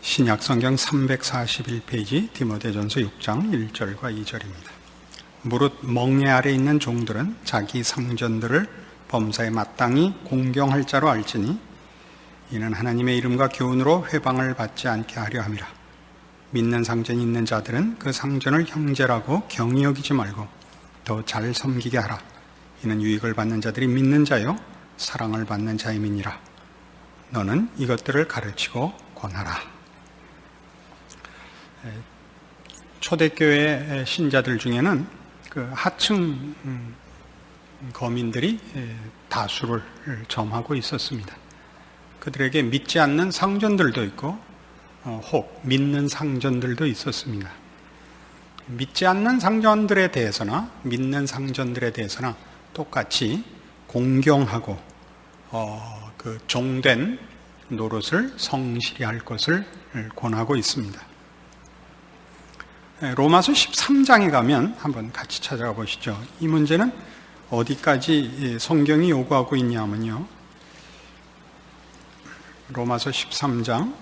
신약 성경 341페이지 디모데전서 6장 1절과 2절입니다. 무릇 멍에 아래 있는 종들은 자기 상전들을 범사에 마땅히 공경할 자로 알지니 이는 하나님의 이름과 교훈으로 회방을 받지 않게 하려 함이라. 믿는 상전이 있는 자들은 그 상전을 형제라고 경히 여기지 말고 더 잘 섬기게 하라. 이는 유익을 받는 자들이 믿는 자요 사랑을 받는 자임이니라. 너는 이것들을 가르치고 권하라. 초대교회 신자들 중에는 그 하층 거민들이 다수를 점하고 있었습니다. 그들에게 믿지 않는 상전들도 있고 혹 믿는 상전들도 있었습니다. 믿지 않는 상전들에 대해서나 믿는 상전들에 대해서나 똑같이 공경하고 그 종된 노릇을 성실히 할 것을 권하고 있습니다. 로마서 13장에 가면 한번 같이 찾아가 보시죠. 이 문제는 어디까지 성경이 요구하고 있냐면요, 로마서 13장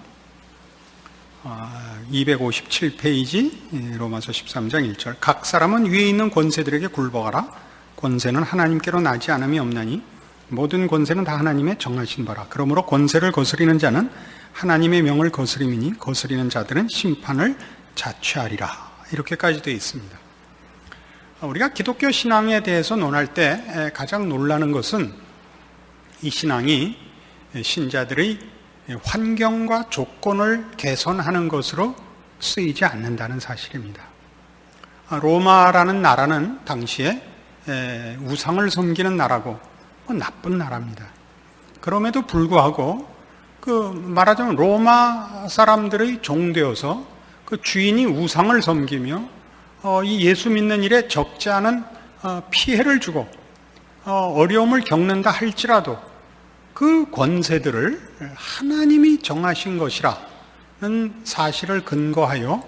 257페이지 로마서 13장 1절. 각 사람은 위에 있는 권세들에게 굴복하라. 권세는 하나님께로 나지 않음이 없나니 모든 권세는 다 하나님의 정하신 바라. 그러므로 권세를 거스리는 자는 하나님의 명을 거스림이니 거스리는 자들은 심판을 자취하리라. 이렇게까지 되어 있습니다. 우리가 기독교 신앙에 대해서 논할 때 가장 놀라는 것은 이 신앙이 신자들의 환경과 조건을 개선하는 것으로 쓰이지 않는다는 사실입니다. 로마라는 나라는 당시에 우상을 섬기는 나라고 나쁜 나라입니다. 그럼에도 불구하고 말하자면 로마 사람들의 종되어서 그 주인이 우상을 섬기며 이 예수 믿는 일에 적지 않은 피해를 주고 어려움을 겪는다 할지라도 그 권세들을 하나님이 정하신 것이라는 사실을 근거하여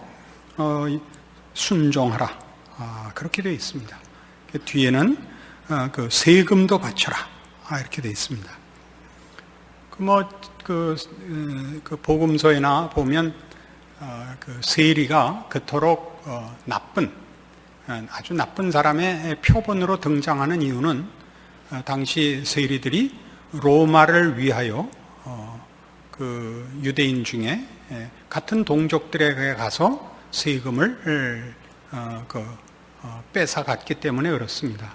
순종하라. 그렇게 되어 있습니다. 뒤에는 그 세금도 바쳐라. 이렇게 되어 있습니다. 그 복음서에나 보면 그 세리가 그토록 아주 나쁜 사람의 표본으로 등장하는 이유는 당시 세리들이 로마를 위하여 그 유대인 중에 같은 동족들에게 가서 세금을 뺏어갔기 때문에 그렇습니다.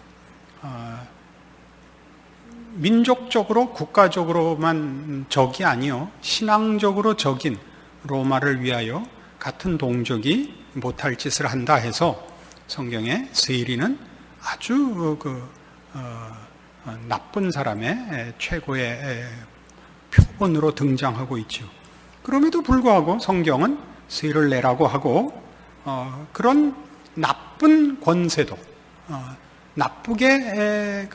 민족적으로 국가적으로만 적이 아니요 신앙적으로 적인 로마를 위하여 같은 동족이 못할 짓을 한다 해서 성경에 세리는 아주 나쁜 사람의 최고의 표본으로 등장하고 있죠. 그럼에도 불구하고 성경은 세를 내라고 하고 그런 나쁜 권세도 나쁘게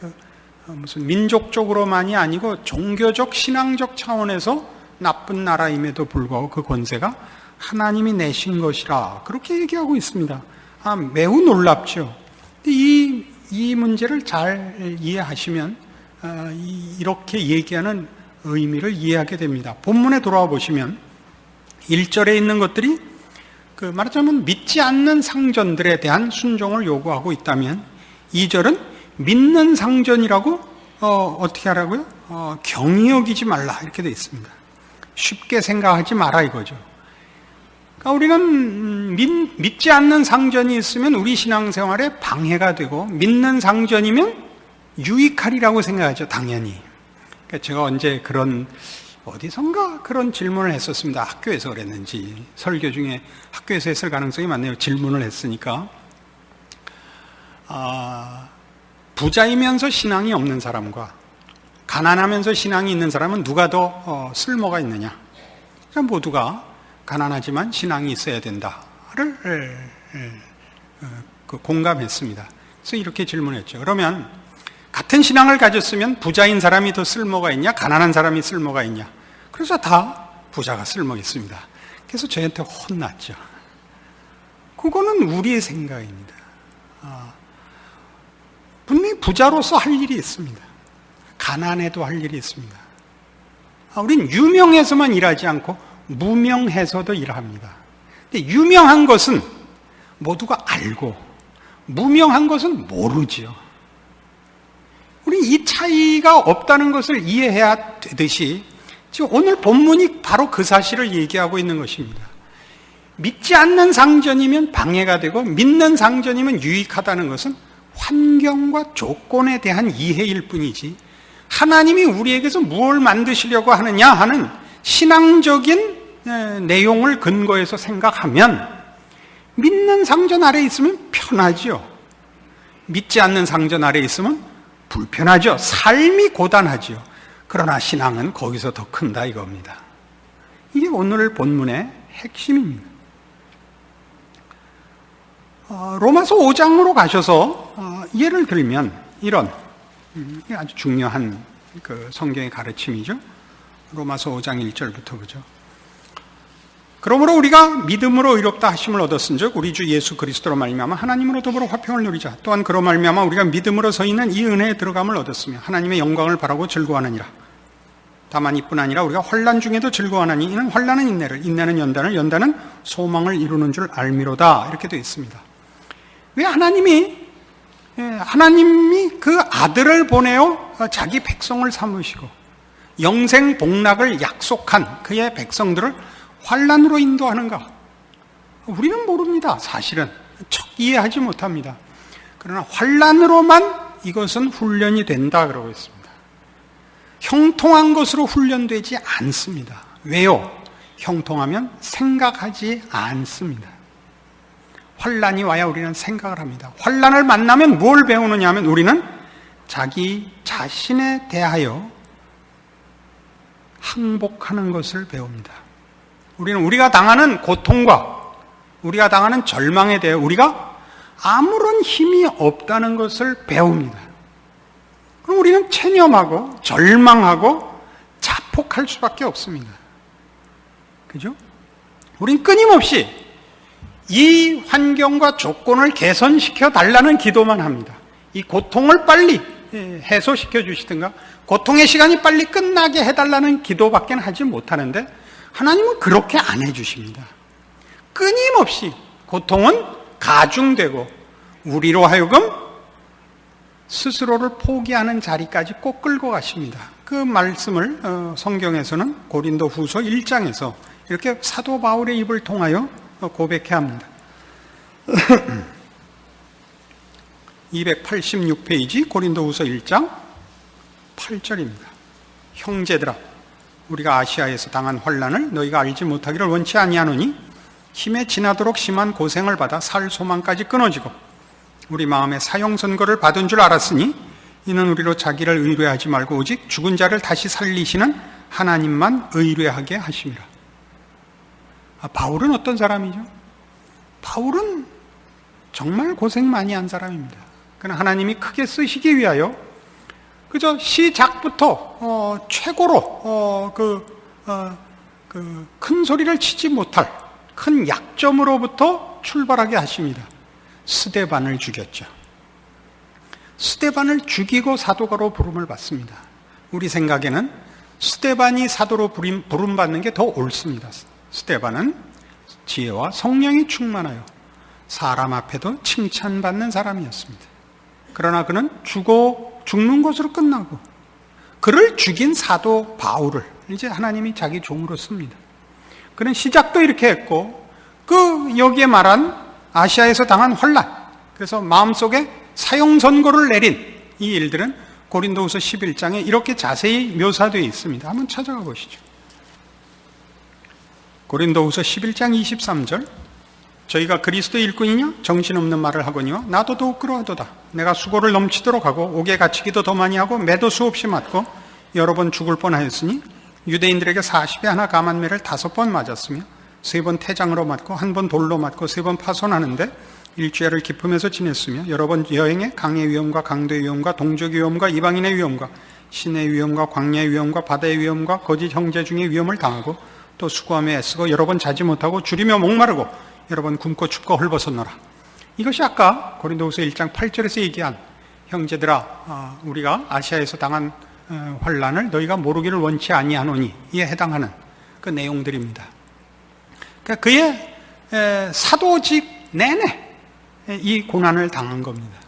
무슨 민족적으로만이 아니고 종교적 신앙적 차원에서 나쁜 나라임에도 불구하고 그 권세가 하나님이 내신 것이라 그렇게 얘기하고 있습니다. 매우 놀랍죠. 이 문제를 잘 이해하시면 이렇게 얘기하는 의미를 이해하게 됩니다. 본문에 돌아와 보시면 1절에 있는 것들이 말하자면 믿지 않는 상전들에 대한 순종을 요구하고 있다면 2절은 믿는 상전이라고 어떻게 하라고요? 경히 여기지 말라 이렇게 되어 있습니다. 쉽게 생각하지 마라 이거죠. 그러니까 우리는 믿지 않는 상전이 있으면 우리 신앙생활에 방해가 되고 믿는 상전이면 유익하리라고 생각하죠. 당연히. 그러니까 제가 언제 어디선가 그런 질문을 했었습니다. 학교에서 그랬는지 설교 중에 학교에서 했을 가능성이 많네요. 질문을 했으니까 부자이면서 신앙이 없는 사람과 가난하면서 신앙이 있는 사람은 누가 더 쓸모가 있느냐? 모두가 가난하지만 신앙이 있어야 된다를 공감했습니다. 그래서 이렇게 질문했죠. 그러면 같은 신앙을 가졌으면 부자인 사람이 더 쓸모가 있냐? 가난한 사람이 쓸모가 있냐? 그래서 다 부자가 쓸모 있습니다. 그래서 저희한테 혼났죠. 그거는 우리의 생각입니다. 분명히 부자로서 할 일이 있습니다. 가난해도 할 일이 있습니다. 우린 유명해서만 일하지 않고 무명해서도 일합니다. 근데 유명한 것은 모두가 알고 무명한 것은 모르지요. 우리 이 차이가 없다는 것을 이해해야 되듯이 지금 오늘 본문이 바로 그 사실을 얘기하고 있는 것입니다. 믿지 않는 상전이면 방해가 되고 믿는 상전이면 유익하다는 것은 환경과 조건에 대한 이해일 뿐이지 하나님이 우리에게서 무엇을 만드시려고 하느냐 하는 신앙적인 내용을 근거해서 생각하면 믿는 상전 아래에 있으면 편하지요. 믿지 않는 상전 아래에 있으면 불편하죠. 삶이 고단하지요. 그러나 신앙은 거기서 더 큰다 이겁니다. 이게 오늘 본문의 핵심입니다. 로마서 5장으로 가셔서 예를 들면 이런 아주 중요한 그 성경의 가르침이죠. 로마서 5장 1절부터 보죠. 그러므로 우리가 믿음으로 의롭다 하심을 얻었은즉 우리 주 예수 그리스도로 말미암아 하나님으로 더불어 화평을 누리자. 또한 그로 말미암아 우리가 믿음으로 서 있는 이 은혜에 들어감을 얻었으며 하나님의 영광을 바라고 즐거워하느니라. 다만 이뿐 아니라 우리가 환난 중에도 즐거워하나니 이는 환난은 인내를, 인내는 연단을, 연단은 소망을 이루는 줄 알미로다. 이렇게 되어 있습니다. 왜 하나님이 그 아들을 보내어 자기 백성을 삼으시고 영생 복락을 약속한 그의 백성들을 환난으로 인도하는가? 우리는 모릅니다. 사실은 척 이해하지 못합니다. 그러나 환난으로만 이것은 훈련이 된다 그러고 있습니다. 형통한 것으로 훈련되지 않습니다. 왜요? 형통하면 생각하지 않습니다. 환난이 와야 우리는 생각을 합니다. 환난을 만나면 뭘 배우느냐 하면 우리는 자기 자신에 대하여 항복하는 것을 배웁니다. 우리는 우리가 당하는 고통과 우리가 당하는 절망에 대해 우리가 아무런 힘이 없다는 것을 배웁니다. 그럼 우리는 체념하고 절망하고 자폭할 수밖에 없습니다. 그죠? 우린 끊임없이 이 환경과 조건을 개선시켜 달라는 기도만 합니다. 이 고통을 빨리 해소시켜 주시든가 고통의 시간이 빨리 끝나게 해달라는 기도밖에 하지 못하는데 하나님은 그렇게 안 해주십니다. 끊임없이 고통은 가중되고 우리로 하여금 스스로를 포기하는 자리까지 꼭 끌고 가십니다. 그 말씀을 성경에서는 고린도 후서 1장에서 이렇게 사도 바울의 입을 통하여 고백해야 합니다. 286페이지 고린도 후서 1장 8절입니다. 형제들아 우리가 아시아에서 당한 환난을 너희가 알지 못하기를 원치 아니하노니 힘에 지나도록 심한 고생을 받아 살 소망까지 끊어지고 우리 마음에 사형 선고를 받은 줄 알았으니 이는 우리로 자기를 의뢰하지 말고 오직 죽은 자를 다시 살리시는 하나님만 의뢰하게 하심이라. 바울은 어떤 사람이죠? 바울은 정말 고생 많이 한 사람입니다. 그러나 하나님이 크게 쓰시기 위하여 그저 시작부터 최고로 큰 소리를 치지 못할 큰 약점으로부터 출발하게 하십니다. 스데반을 죽였죠. 스데반을 죽이고 사도가로 부름을 받습니다. 우리 생각에는 스데반이 사도로 부름받는 게 더 옳습니다. 스데반은 지혜와 성령이 충만하여 사람 앞에도 칭찬받는 사람이었습니다. 그러나 그는 죽는 것으로 끝나고 그를 죽인 사도 바울을 이제 하나님이 자기 종으로 씁니다. 그는 시작도 이렇게 했고 여기에 말한 아시아에서 당한 환난, 그래서 마음속에 사형 선고를 내린 이 일들은 고린도후서 11장에 이렇게 자세히 묘사되어 있습니다. 한번 찾아가 보시죠. 고린도후서 11장 23절 저희가 그리스도의 일꾼이냐? 정신없는 말을 하거니와 나도 더욱 그러하도다. 내가 수고를 넘치도록 하고 옥에 갇히기도 더 많이 하고 매도 수없이 맞고 여러 번 죽을 뻔하였으니 유대인들에게 40에 하나 감한매를 5번 맞았으며 3번 태장으로 맞고 1번 돌로 맞고 3번 파손하는데 일주일을 기품에서 지냈으며 여러 번 여행에 강의 위험과 강도의 위험과 동족의 위험과 이방인의 위험과 신의 위험과 광야의 위험과 바다의 위험과 거짓 형제 중의 위험을 당하고 또 수고하며 애쓰고 여러 번 자지 못하고 줄이며 목마르고 여러 번 굶고 헐벗었노라. 이것이 아까 고린도후서 1장 8절에서 얘기한 형제들아 우리가 아시아에서 당한 환난을 너희가 모르기를 원치 아니하노니 이에 해당하는 그 내용들입니다. 그러니까 그의 사도직 내내 이 고난을 당한 겁니다.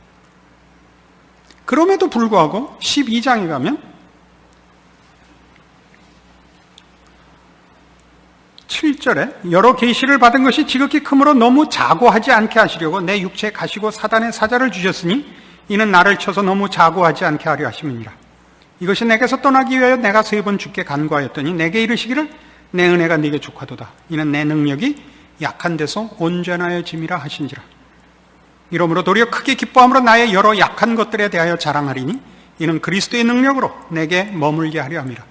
그럼에도 불구하고 12장에 가면 7절에 여러 계시를 받은 것이 지극히 크므로 너무 자고하지 않게 하시려고 내 육체에 가시고 사단의 사자를 주셨으니 이는 나를 쳐서 너무 자고하지 않게 하려 하심이니라. 이것이 내게서 떠나기 위하여 내가 3번 주께 간구하였더니 내게 이르시기를 내 은혜가 네게 족하도다. 이는 내 능력이 약한 데서 온전하여짐이라 하신지라. 이러므로 도리어 크게 기뻐함으로 나의 여러 약한 것들에 대하여 자랑하리니 이는 그리스도의 능력으로 내게 머물게 하려 함이라.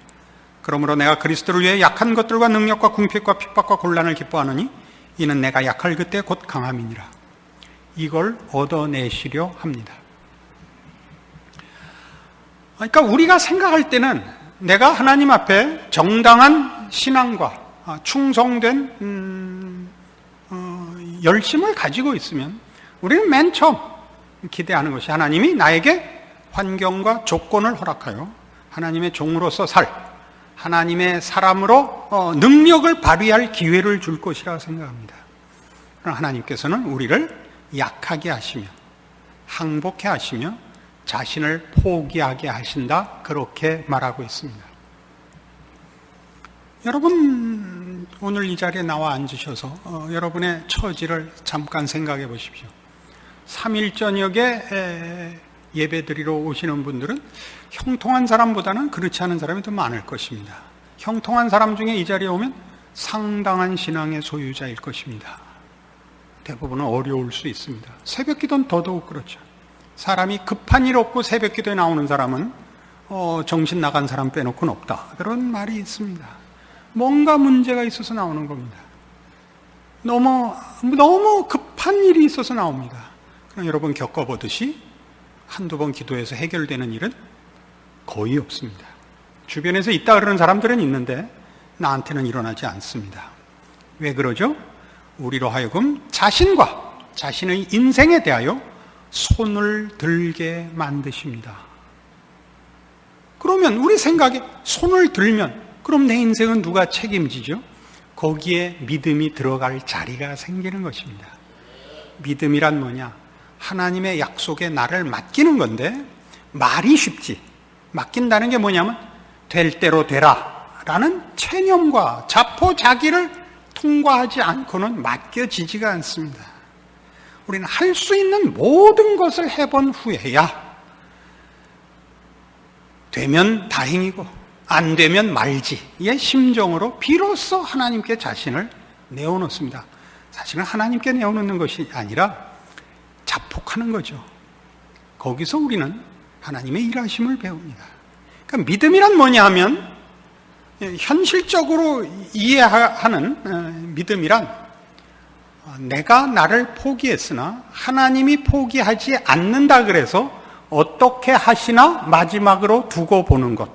그러므로 내가 그리스도를 위해 약한 것들과 능력과 궁핍과 핍박과 곤란을 기뻐하노니 이는 내가 약할 그때 곧 강함이니라. 이걸 얻어내시려 합니다. 그러니까 우리가 생각할 때는 내가 하나님 앞에 정당한 신앙과 충성된 열심을 가지고 있으면 우리는 맨 처음 기대하는 것이 하나님이 나에게 환경과 조건을 허락하여 하나님의 종으로서 하나님의 사람으로 능력을 발휘할 기회를 줄 것이라 생각합니다. 그러나 하나님께서는 우리를 약하게 하시며 항복해 하시며 자신을 포기하게 하신다, 그렇게 말하고 있습니다. 여러분 오늘 이 자리에 나와 앉으셔서 여러분의 처지를 잠깐 생각해 보십시오. 3일 저녁에 예배드리러 오시는 분들은 형통한 사람보다는 그렇지 않은 사람이 더 많을 것입니다. 형통한 사람 중에 이 자리에 오면 상당한 신앙의 소유자일 것입니다. 대부분은 어려울 수 있습니다. 새벽 기도는 더더욱 그렇죠. 사람이 급한 일 없고 새벽 기도에 나오는 사람은 정신 나간 사람 빼놓고는 없다, 그런 말이 있습니다. 뭔가 문제가 있어서 나오는 겁니다. 너무 급한 일이 있어서 나옵니다. 그럼 여러분 겪어보듯이 한두 번 기도해서 해결되는 일은 거의 없습니다. 주변에서 있다 그러는 사람들은 있는데 나한테는 일어나지 않습니다. 왜 그러죠? 우리로 하여금 자신과 자신의 인생에 대하여 손을 들게 만드십니다. 그러면 우리 생각에 손을 들면 그럼 내 인생은 누가 책임지죠? 거기에 믿음이 들어갈 자리가 생기는 것입니다. 믿음이란 뭐냐? 하나님의 약속에 나를 맡기는 건데 말이 쉽지. 맡긴다는 게 뭐냐면 될 대로 되라 라는 체념과 자포자기를 통과하지 않고는 맡겨지지가 않습니다. 우리는 할 수 있는 모든 것을 해본 후에야 되면 다행이고 안 되면 말지의 심정으로 비로소 하나님께 자신을 내어놓습니다. 사실은 하나님께 내어놓는 것이 아니라 자폭하는 거죠. 거기서 우리는 하나님의 일하심을 배웁니다. 그러니까 믿음이란 뭐냐 하면 현실적으로 이해하는 믿음이란 내가 나를 포기했으나 하나님이 포기하지 않는다 그래서 어떻게 하시나 마지막으로 두고 보는 것,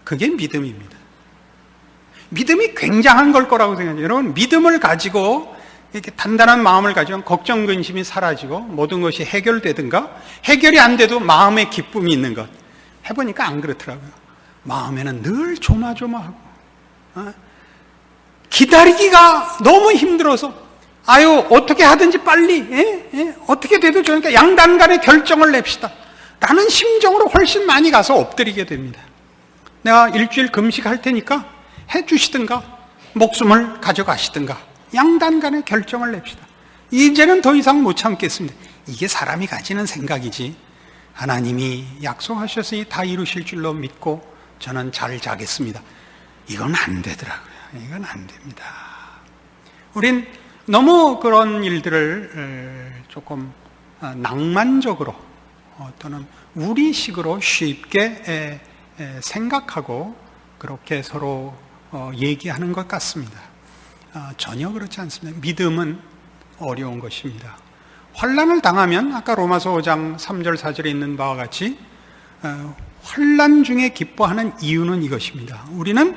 그게 믿음입니다. 믿음이 굉장한 걸 거라고 생각해요. 여러분, 믿음을 가지고 이렇게 단단한 마음을 가지면 걱정, 근심이 사라지고 모든 것이 해결되든가 해결이 안 돼도 마음의 기쁨이 있는 것, 해보니까 안 그렇더라고요. 마음에는 늘 조마조마하고 기다리기가 너무 힘들어서 어떻게 하든지 빨리 어떻게 돼도 좋으니까 양단간의 결정을 냅시다 라는 심정으로 훨씬 많이 가서 엎드리게 됩니다. 내가 일주일 금식할 테니까 해주시든가 목숨을 가져가시든가 양단간의 결정을 냅시다. 이제는 더 이상 못 참겠습니다. 이게 사람이 가지는 생각이지 하나님이 약속하셨으니 다 이루실 줄로 믿고 저는 잘 자겠습니다. 이건 안 되더라고요. 이건 안 됩니다. 우린 너무 그런 일들을 조금 낭만적으로 또는 우리식으로 쉽게 생각하고 그렇게 서로 얘기하는 것 같습니다. 전혀 그렇지 않습니다. 믿음은 어려운 것입니다. 환난을 당하면 아까 로마서 5장 3절 4절에 있는 바와 같이 환난 중에 기뻐하는 이유는 이것입니다. 우리는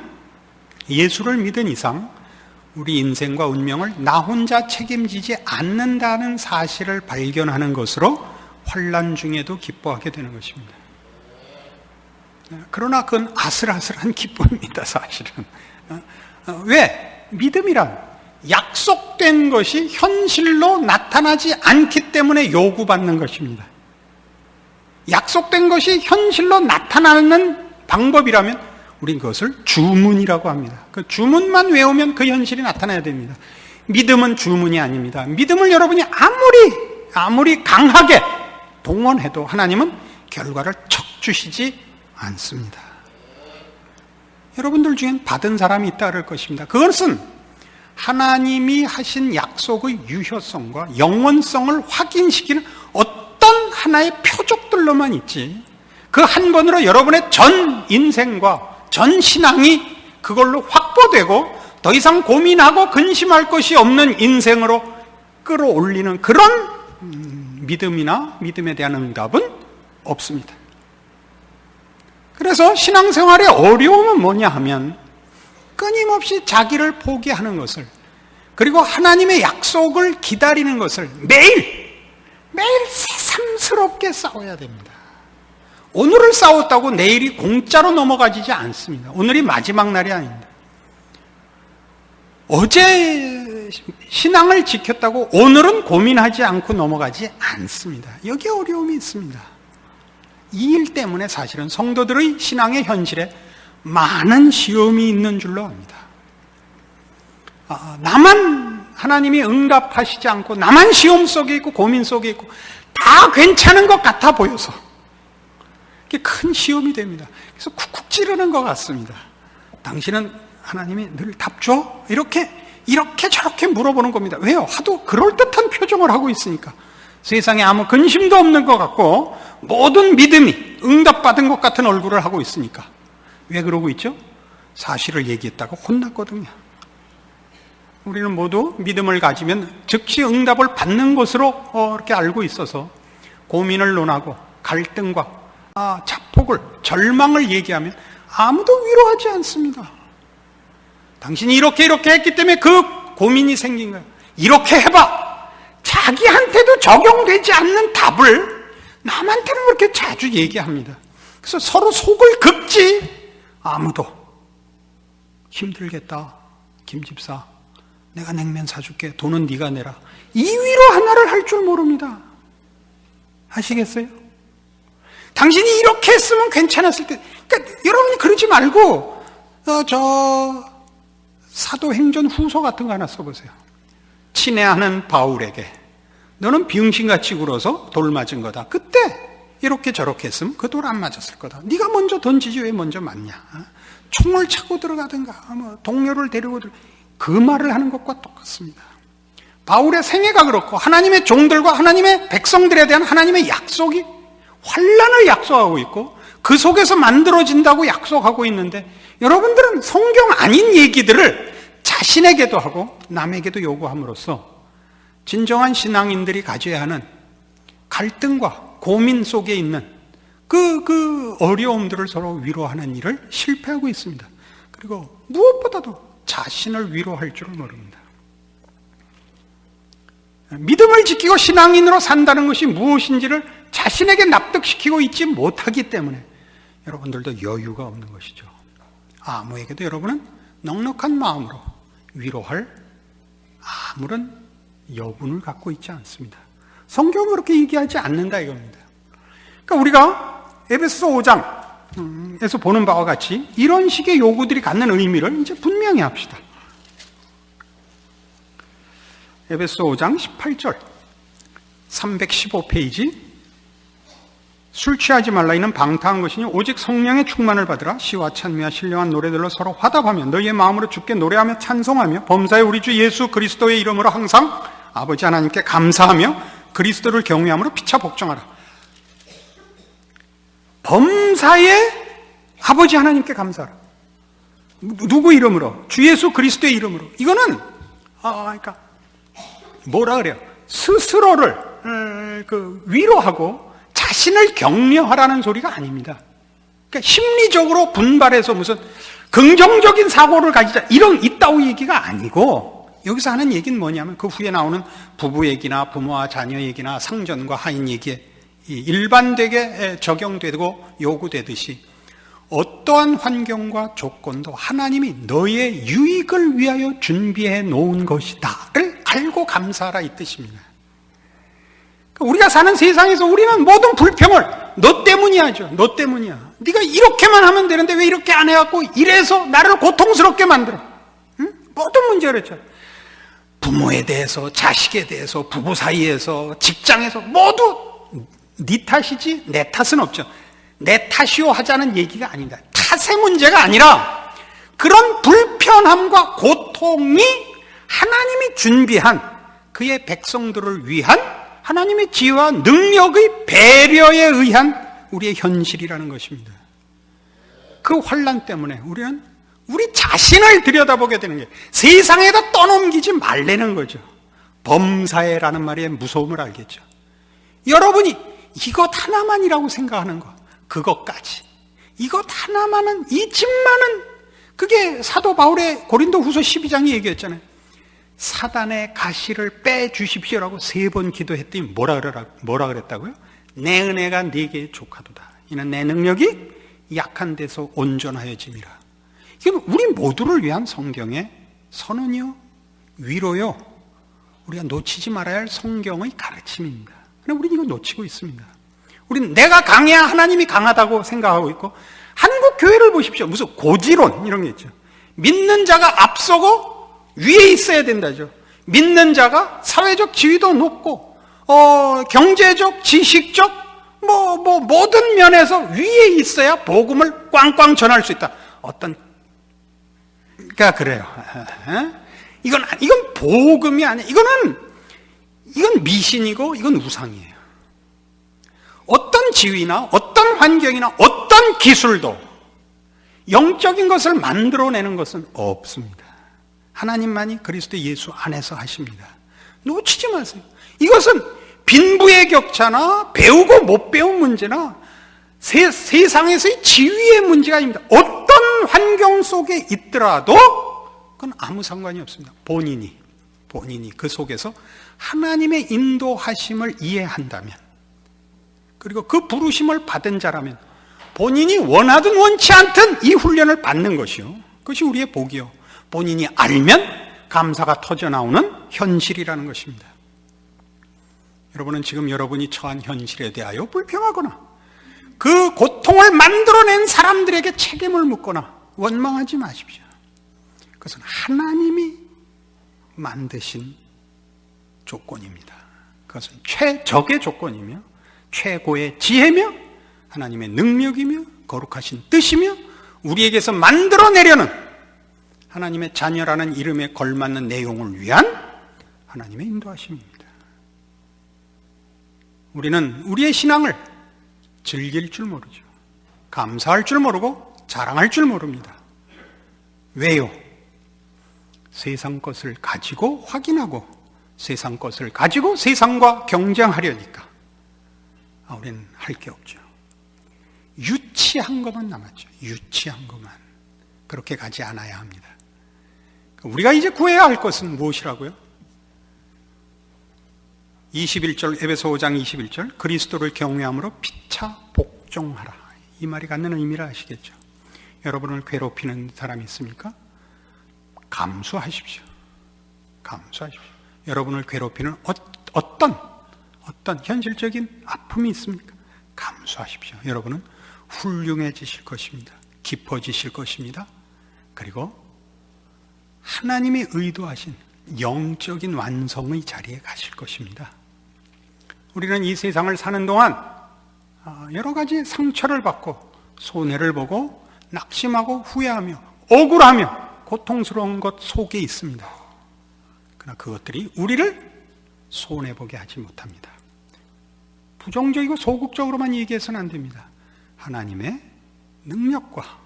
예수를 믿은 이상 우리 인생과 운명을 나 혼자 책임지지 않는다는 사실을 발견하는 것으로 환난 중에도 기뻐하게 되는 것입니다. 그러나 그건 아슬아슬한 기쁨입니다, 사실은. 왜? 믿음이란 약속된 것이 현실로 나타나지 않기 때문에 요구받는 것입니다. 약속된 것이 현실로 나타나는 방법이라면 우린 그것을 주문이라고 합니다. 그 주문만 외우면 그 현실이 나타나야 됩니다. 믿음은 주문이 아닙니다. 믿음을 여러분이 아무리 강하게 동원해도 하나님은 결과를 척 주시지 않습니다. 여러분들 중엔 받은 사람이 있다 그럴 것입니다. 그것은 하나님이 하신 약속의 유효성과 영원성을 확인시키는 어떤 하나의 표적들로만 있지, 그 한 번으로 여러분의 전 인생과 전 신앙이 그걸로 확보되고 더 이상 고민하고 근심할 것이 없는 인생으로 끌어올리는 그런 믿음이나 믿음에 대한 응답은 없습니다. 그래서 신앙생활의 어려움은 뭐냐 하면 끊임없이 자기를 포기하는 것을, 그리고 하나님의 약속을 기다리는 것을 매일 새삼스럽게 싸워야 됩니다. 오늘을 싸웠다고 내일이 공짜로 넘어가지지 않습니다. 오늘이 마지막 날이 아닙니다. 어제 신앙을 지켰다고 오늘은 고민하지 않고 넘어가지 않습니다. 여기에 어려움이 있습니다. 이 일 때문에 사실은 성도들의 신앙의 현실에 많은 시험이 있는 줄로 압니다. 나만 하나님이 응답하시지 않고, 나만 시험 속에 있고 고민 속에 있고 다 괜찮은 것 같아 보여서 이게 큰 시험이 됩니다. 그래서 쿡쿡 찌르는 것 같습니다. 당신은 하나님이 늘 답 줘? 이렇게 저렇게 물어보는 겁니다. 왜요? 하도 그럴듯한 표정을 하고 있으니까. 세상에 아무 근심도 없는 것 같고 모든 믿음이 응답받은 것 같은 얼굴을 하고 있으니까. 왜 그러고 있죠? 사실을 얘기했다고 혼났거든요. 우리는 모두 믿음을 가지면 즉시 응답을 받는 것으로 이렇게 알고 있어서 고민을 논하고 갈등과 자폭을, 절망을 얘기하면 아무도 위로하지 않습니다. 당신이 이렇게 했기 때문에 그 고민이 생긴 거예요. 이렇게 해봐. 자기한테도 적용되지 않는 답을 남한테는 그렇게 자주 얘기합니다. 그래서 서로 속을 긁지. 아무도 힘들겠다. 김 집사, 내가 냉면 사줄게. 돈은 네가 내라. 이 위로 하나를 할 줄 모릅니다. 아시겠어요? 당신이 이렇게 했으면 괜찮았을 때, 그러니까 여러분이 그러지 말고 사도행전 후서 같은 거 하나 써보세요. 친애하는 바울에게 너는 병신같이 굴어서 돌 맞은 거다. 그때 이렇게 저렇게 했으면 그 돌 안 맞았을 거다. 네가 먼저 던지지 왜 먼저 맞냐. 총을 차고 들어가든가 동료를 데리고 그 말을 하는 것과 똑같습니다. 바울의 생애가 그렇고 하나님의 종들과 하나님의 백성들에 대한 하나님의 약속이 환난을 약속하고 있고 그 속에서 만들어진다고 약속하고 있는데, 여러분들은 성경 아닌 얘기들을 자신에게도 하고 남에게도 요구함으로써 진정한 신앙인들이 가져야 하는 갈등과 고민 속에 있는 그 어려움들을 서로 위로하는 일을 실패하고 있습니다. 그리고 무엇보다도 자신을 위로할 줄을 모릅니다. 믿음을 지키고 신앙인으로 산다는 것이 무엇인지를 자신에게 납득시키고 있지 못하기 때문에 여러분들도 여유가 없는 것이죠. 아무에게도 여러분은 넉넉한 마음으로 위로할 아무런 여분을 갖고 있지 않습니다. 성경은 그렇게 얘기하지 않는다 이겁니다. 그러니까 우리가 에베소서 5장에서 보는 바와 같이 이런 식의 요구들이 갖는 의미를 이제 분명히 합시다. 에베소서 5장 18절 315페이지. 술 취하지 말라. 이는 방탕한 것이니 오직 성령의 충만을 받으라. 시와 찬미와 신령한 노래들로 서로 화답하며 너희의 마음으로 주께 노래하며 찬송하며 범사에 우리 주 예수 그리스도의 이름으로 항상 아버지 하나님께 감사하며 그리스도를 경외함으로 피차 복종하라. 범사에 아버지 하나님께 감사하라. 누구 이름으로? 주 예수 그리스도의 이름으로. 이거는 그러니까 뭐라 그래요? 스스로를 위로하고 자신을 격려하라는 소리가 아닙니다. 그러니까 심리적으로 분발해서 무슨 긍정적인 사고를 가지자 이따위 얘기가 아니고, 여기서 하는 얘기는 뭐냐면 그 후에 나오는 부부 얘기나 부모와 자녀 얘기나 상전과 하인 얘기에 일반되게 적용되고 요구되듯이 어떠한 환경과 조건도 하나님이 너의 유익을 위하여 준비해 놓은 것이다를 알고 감사하라 이 뜻입니다. 우리가 사는 세상에서 우리는 모든 불평을 너 때문이야 하죠. 너 때문이야. 네가 이렇게만 하면 되는데 왜 이렇게 안 해갖고 이래서 나를 고통스럽게 만들어. 응? 모든 문제가 그렇죠. 부모에 대해서, 자식에 대해서, 부부 사이에서, 직장에서 모두 네 탓이지 내 탓은 없죠. 내 탓이요 하자는 얘기가 아닙니다. 탓의 문제가 아니라 그런 불편함과 고통이 하나님이 준비한 그의 백성들을 위한 하나님의 지혜와 능력의 배려에 의한 우리의 현실이라는 것입니다. 그 혼란 때문에 우리는 우리 자신을 들여다보게 되는 게 세상에다 떠넘기지 말라는 거죠. 범사에라는 말의 무서움을 알겠죠. 여러분이 이것 하나만이라고 생각하는 것, 그것까지 이것 하나만은, 이 집만은, 그게 사도 바울의 고린도 후서 12장이 얘기했잖아요. 사단의 가시를 빼주십시오라고 3번 기도했더니 뭐라 그랬다고요? 내 은혜가 네게 족하도다. 이는 내 능력이 약한 데서 온전하여짐이라. 이건 우리 모두를 위한 성경의 선언이요, 위로요, 우리가 놓치지 말아야 할 성경의 가르침입니다. 그런데 우리는 이거 놓치고 있습니다. 우리는 내가 강해야 하나님이 강하다고 생각하고 있고, 한국 교회를 보십시오. 무슨 고지론 이런 게 있죠. 믿는 자가 앞서고 위에 있어야 된다죠. 믿는 자가 사회적 지위도 높고, 경제적, 지식적, 모든 면에서 위에 있어야 복음을 꽝꽝 전할 수 있다. 그래요. 이건 복음이 아니에요. 이건 미신이고, 이건 우상이에요. 어떤 지위나, 어떤 환경이나, 어떤 기술도 영적인 것을 만들어내는 것은 없습니다. 하나님만이 그리스도 예수 안에서 하십니다. 놓치지 마세요. 이것은 빈부의 격차나 배우고 못 배운 문제나 세상에서의 지위의 문제가 아닙니다. 어떤 환경 속에 있더라도 그건 아무 상관이 없습니다. 본인이 그 속에서 하나님의 인도하심을 이해한다면, 그리고 그 부르심을 받은 자라면 본인이 원하든 원치 않든 이 훈련을 받는 것이요, 그것이 우리의 복이요, 본인이 알면 감사가 터져나오는 현실이라는 것입니다. 여러분은 지금 여러분이 처한 현실에 대하여 불평하거나 그 고통을 만들어낸 사람들에게 책임을 묻거나 원망하지 마십시오. 그것은 하나님이 만드신 조건입니다. 그것은 최적의 조건이며 최고의 지혜며 하나님의 능력이며 거룩하신 뜻이며 우리에게서 만들어내려는 하나님의 자녀라는 이름에 걸맞는 내용을 위한 하나님의 인도하심입니다. 우리는 우리의 신앙을 즐길 줄 모르죠. 감사할 줄 모르고 자랑할 줄 모릅니다. 왜요? 세상 것을 가지고 확인하고 세상 것을 가지고 세상과 경쟁하려니까 우리는 할 게 없죠. 유치한 것만 남았죠. 유치한 것만. 그렇게 가지 않아야 합니다. 우리가 이제 구해야 할 것은 무엇이라고요? 21절, 에베소 5장 21절, 그리스도를 경외함으로 피차 복종하라. 이 말이 갖는 의미를 아시겠죠? 여러분을 괴롭히는 사람이 있습니까? 감수하십시오. 감수하십시오. 여러분을 괴롭히는 어떤 현실적인 아픔이 있습니까? 감수하십시오. 여러분은 훌륭해지실 것입니다. 깊어지실 것입니다. 그리고 하나님이 의도하신 영적인 완성의 자리에 가실 것입니다. 우리는 이 세상을 사는 동안 여러 가지 상처를 받고 손해를 보고 낙심하고 후회하며 억울하며 고통스러운 것 속에 있습니다. 그러나 그것들이 우리를 손해보게 하지 못합니다. 부정적이고 소극적으로만 얘기해서는 안 됩니다. 하나님의 능력과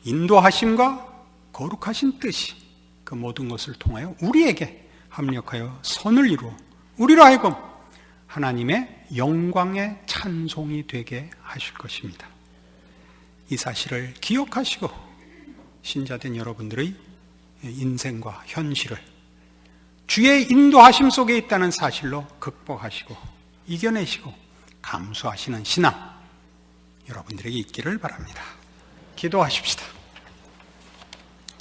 인도하심과 거룩하신 뜻이 그 모든 것을 통하여 우리에게 합력하여 선을 이루어 우리로 하여금 하나님의 영광의 찬송이 되게 하실 것입니다. 이 사실을 기억하시고 신자된 여러분들의 인생과 현실을 주의 인도하심 속에 있다는 사실로 극복하시고 이겨내시고 감수하시는 신앙, 여러분들에게 있기를 바랍니다. 기도하십시다.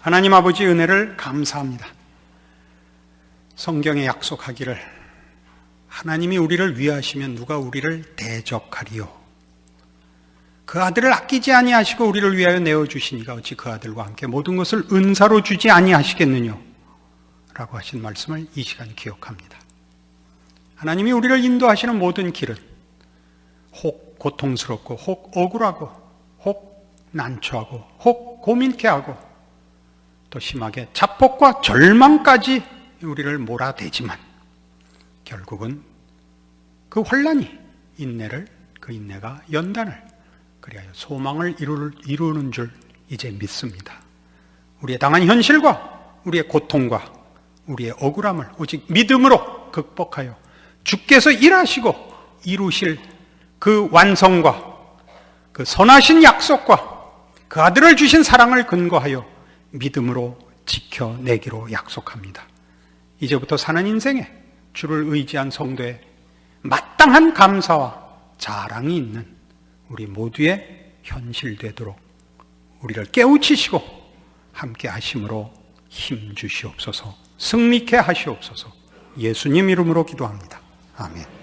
하나님 아버지 은혜를 감사합니다. 성경에 약속하기를 하나님이 우리를 위하시면 누가 우리를 대적하리요. 그 아들을 아끼지 아니하시고 우리를 위하여 내어주시니가 어찌 그 아들과 함께 모든 것을 은사로 주지 아니하시겠느냐 라고 하신 말씀을 이 시간 기억합니다. 하나님이 우리를 인도하시는 모든 길은 혹 고통스럽고 혹 억울하고 혹 난처하고 혹 고민케 하고 또 심하게 자폭과 절망까지 우리를 몰아대지만 결국은 그 환난이 그 인내가 연단을 그리하여 소망을 이루는 줄 이제 믿습니다. 우리의 당한 현실과 우리의 고통과 우리의 억울함을 오직 믿음으로 극복하여 주께서 일하시고 이루실 그 완성과 그 선하신 약속과 그 아들을 주신 사랑을 근거하여 믿음으로 지켜내기로 약속합니다. 이제부터 사는 인생에 주를 의지한 성도의 마땅한 감사와 자랑이 있는 우리 모두의 현실되도록 우리를 깨우치시고 함께 하심으로 힘 주시옵소서. 승리케 하시옵소서. 예수님 이름으로 기도합니다. 아멘.